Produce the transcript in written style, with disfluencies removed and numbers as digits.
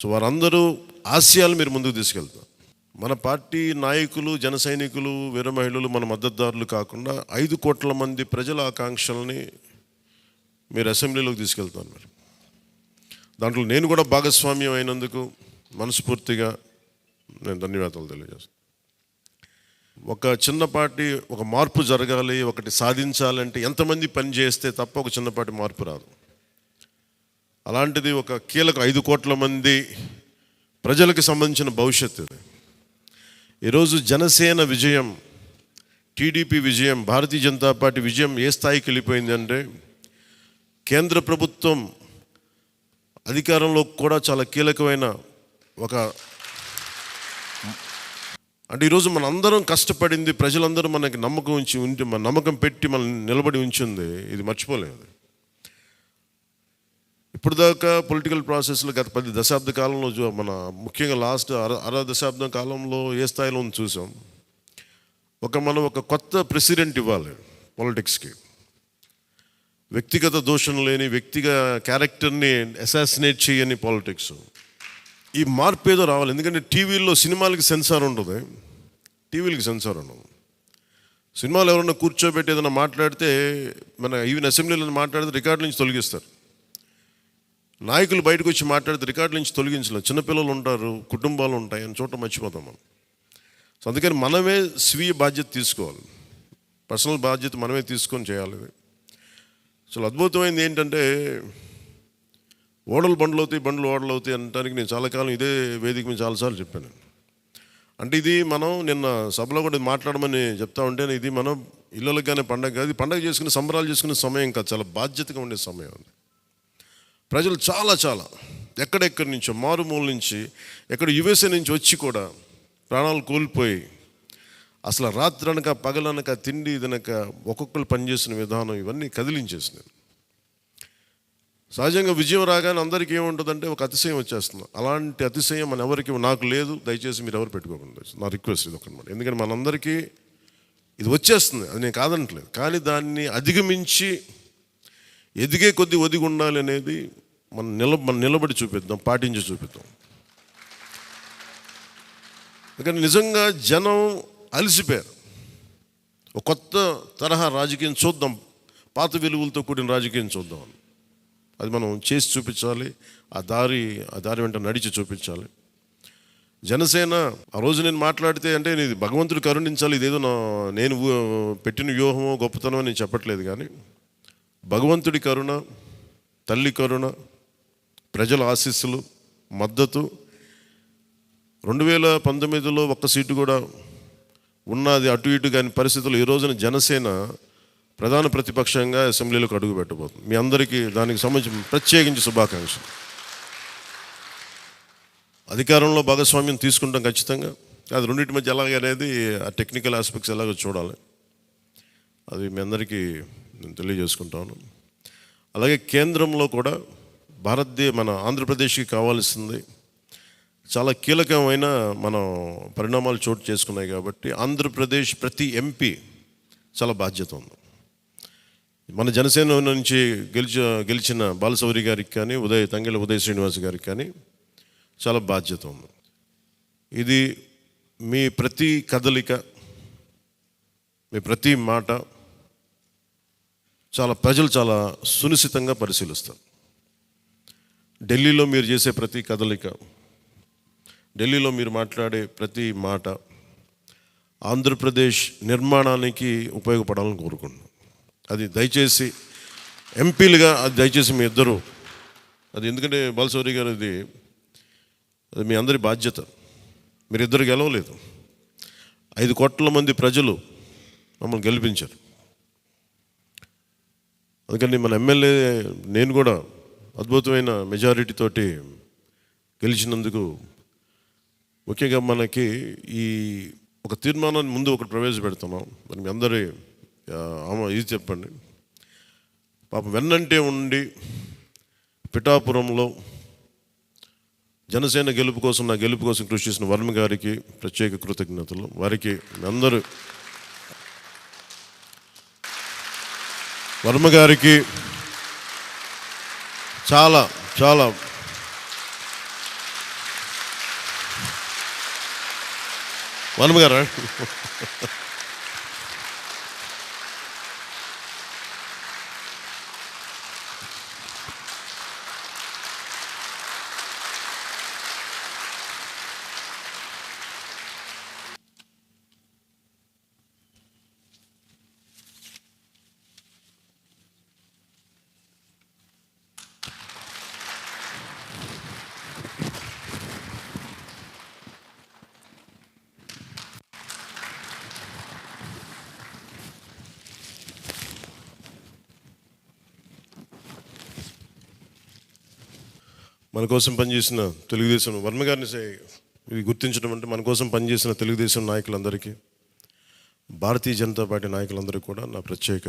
So వారందరూ ఆశయాలు మీరు ముందుకు తీసుకెళ్తారు. మన పార్టీ నాయకులు, జన సైనికులు, వీర మహిళలు, మన మద్దతుదారులు కాకుండా 5 కోట్ల మంది ప్రజల ఆకాంక్షల్ని మీరు అసెంబ్లీలోకి తీసుకెళ్తాను. మీరు దాంట్లో నేను కూడా భాగస్వామ్యం అయినందుకు మనస్ఫూర్తిగా నేను ధన్యవాదాలు తెలియజేస్తాను. ఒక చిన్నపాటి ఒక మార్పు జరగాలి, ఒకటి సాధించాలంటే ఎంతమంది పని చేస్తే తప్ప ఒక చిన్నపాటి మార్పు రాదు. అలాంటిది ఒక కీలక 5 కోట్ల మంది ప్రజలకు సంబంధించిన భవిష్యత్తు. ఈరోజు జనసేన విజయం, టీడీపీ విజయం, భారతీయ జనతా పార్టీ విజయం ఏ స్థాయికి వెళ్ళిపోయిందంటే కేంద్ర ప్రభుత్వం అధికారంలో కూడా చాలా కీలకమైన ఒక అంటే ఈరోజు మన అందరం కష్టపడింది, ప్రజలందరూ మనకి నమ్మకం ఉంచి మన నమ్మకం పెట్టి మనం నిలబడి ఉంచింది, ఇది మర్చిపోలేదు. ఇప్పుడు దాకా పొలిటికల్ ప్రాసెస్లో గత 10 దశాబ్ద కాలంలో మన ముఖ్యంగా లాస్ట్ అర దశాబ్దం కాలంలో ఏ స్థాయిలో చూసాం. మనం ఒక కొత్త ప్రెసిడెంట్ ఇవ్వాలి పాలిటిక్స్కి. వ్యక్తిగత దోషం లేని, వ్యక్తిగత క్యారెక్టర్ని అసాసినేట్ చేయని పాలిటిక్స్. ఈ మార్పు ఏదో రావాలి. ఎందుకంటే టీవీల్లో సినిమాలకి సెన్సార్ ఉంటుంది, టీవీలకి సెన్సార్ ఉండదు. సినిమాలు ఎవరన్నా కూర్చోబెట్టి ఏదైనా మాట్లాడితే, మన ఈవెన్ అసెంబ్లీలో మాట్లాడితే రికార్డు నుంచి తొలగిస్తారు. నాయకులు బయటకు వచ్చి మాట్లాడితే రికార్డు నుంచి తొలగించలేదు. చిన్నపిల్లలు ఉంటారు, కుటుంబాలు ఉంటాయి, అని చోట మర్చిపోతాం మనం. సో అందుకని మనమే స్వీయ బాధ్యత తీసుకోవాలి, పర్సనల్ బాధ్యత మనమే తీసుకొని చేయాలి. చాలా అద్భుతమైనది ఏంటంటే ఓడలు బండ్లు అవుతాయి, బండ్లు ఓడలు అవుతాయి అనడానికి నేను చాలా కాలం ఇదే వేదిక మీద చాలాసార్లు చెప్పాను. అంటే ఇది మనం నిన్న సభలో కూడా మాట్లాడమని చెప్తా ఉంటే, ఇది మనం ఇళ్ళకి కానీ పండగ కాదు, పండగ చేసుకునే సంబరాలు చేసుకునే సమయం కాదు, చాలా బాధ్యతగా ఉండే సమయం అది. ప్రజలు చాలా ఎక్కడెక్కడి నుంచో, మారుమూల నుంచి, ఎక్కడ యుఎస్ఏ నుంచి వచ్చి కూడా ప్రాణాలు కోల్పోయి, అసలు రాత్రనక పగలనక తిండి తినక ఒక్కొక్కరు పనిచేసిన విధానం ఇవన్నీ కదిలించేసినాయి. సహజంగా విజయం రాగానే అందరికీ ఏముంటుందంటే ఒక అతిశయం వచ్చేస్తుంది. అలాంటి అతిశయం మన ఎవరికి, నాకు లేదు, దయచేసి మీరు ఎవరు పెట్టుకోకుండా, నా రిక్వెస్ట్ ఇది ఒకనమాట. ఎందుకంటే మనందరికీ ఇది వచ్చేస్తుంది, అది నేను కాదనట్లేదు. కానీ దాన్ని అధిగమించి ఎదిగే కొద్దీ ఒదిగి ఉండాలి అనేది మనం నిలబడి చూపిద్దాం, పాటించి చూపిద్దాం. ఎందుకంటే నిజంగా జనం అలసిపోయారు. ఒక కొత్త తరహా రాజకీయం చూద్దాం, పాత విలువలతో కూడిన రాజకీయం చూద్దాం. అది మనం చేసి చూపించాలి, ఆ దారి వెంట నడిచి చూపించాలి. జనసేన ఆ రోజు నేను మాట్లాడితే అంటే ఇది భగవంతుడు కరుణించాలి, ఇదేదో నేను పెట్టిన వ్యూహమో గొప్పతనమో నేను చెప్పట్లేదు. కానీ భగవంతుడి కరుణ, తల్లి కరుణ, ప్రజల ఆశీస్సులు, మద్దతు 2019లో ఒక్క సీటు కూడా ఉన్నది అటు ఇటు కాని పరిస్థితులు ఈ రోజున జనసేన ప్రధాన ప్రతిపక్షంగా అసెంబ్లీలోకి అడుగు పెట్టబోతుంది. మీ అందరికీ దానికి సంబంధించి ప్రత్యేకించి శుభాకాంక్షలు. అధికారంలో భాగస్వామ్యం తీసుకుంటాం ఖచ్చితంగా. అది రెండింటి మధ్య ఎలాగనేది ఆ టెక్నికల్ ఆస్పెక్ట్స్ ఎలాగో చూడాలి. అది మీ అందరికీ నేను తెలియజేసుకుంటాను. అలాగే కేంద్రంలో కూడా మన ఆంధ్రప్రదేశ్కి కావాల్సింది చాలా కీలకమైన పరిణామాలు చోటు చేసుకున్నాయి. కాబట్టి ఆంధ్రప్రదేశ్ ప్రతి ఎంపీ చాలా బాధ్యత ఉంది. మన జనసేన నుంచి గెలిచిన బాలశౌరి గారికి కానీ, తంగెళ్ళ ఉదయ్ శ్రీనివాస్ గారికి కానీ చాలా బాధ్యత ఉంది. ఇది మీ ప్రతి కదలిక, మీ ప్రతి మాట ప్రజలు చాలా సునిశ్చితంగా పరిశీలిస్తారు. ఢిల్లీలో మీరు చేసే ప్రతి కదలిక, ఢిల్లీలో మీరు మాట్లాడే ప్రతి మాట ఆంధ్రప్రదేశ్ నిర్మాణానికి ఉపయోగపడాలని కోరుకుంటున్నాను. అది దయచేసి ఎంపీలుగా అది దయచేసి మీ ఇద్దరు, అది ఎందుకంటే బాలశౌరి గారు అది మీ అందరి బాధ్యత. మీరిద్దరు గెలవలేదు, 5 కోట్ల మంది ప్రజలు మమ్మల్ని గెలిపించారు. అందుకని మన ఎమ్మెల్యే నేను కూడా అద్భుతమైన మెజారిటీ తోటి గెలిచినందుకు ముఖ్యంగా మనకి ఈ ఒక తీర్మానాన్ని ముందు ఒకటి ప్రవేశపెడుతున్నాం. మరి మీ అందరి ఇది చెప్పండి. పాపం వెన్నంటే ఉండి పిఠాపురంలో జనసేన గెలుపు కోసం, నా గెలుపు కోసం కృషి చేసిన వర్మ గారికి ప్రత్యేక కృతజ్ఞతలు. వారికి అందరూ వర్మ గారికి చాలా వనమ గారా? మన కోసం పనిచేసిన తెలుగుదేశం వర్మ గారిని ఇవి గుర్తించడం అంటే మన కోసం పనిచేసిన తెలుగుదేశం నాయకులందరికీ, భారతీయ జనతా పార్టీ నాయకులందరికీ కూడా నా ప్రత్యేక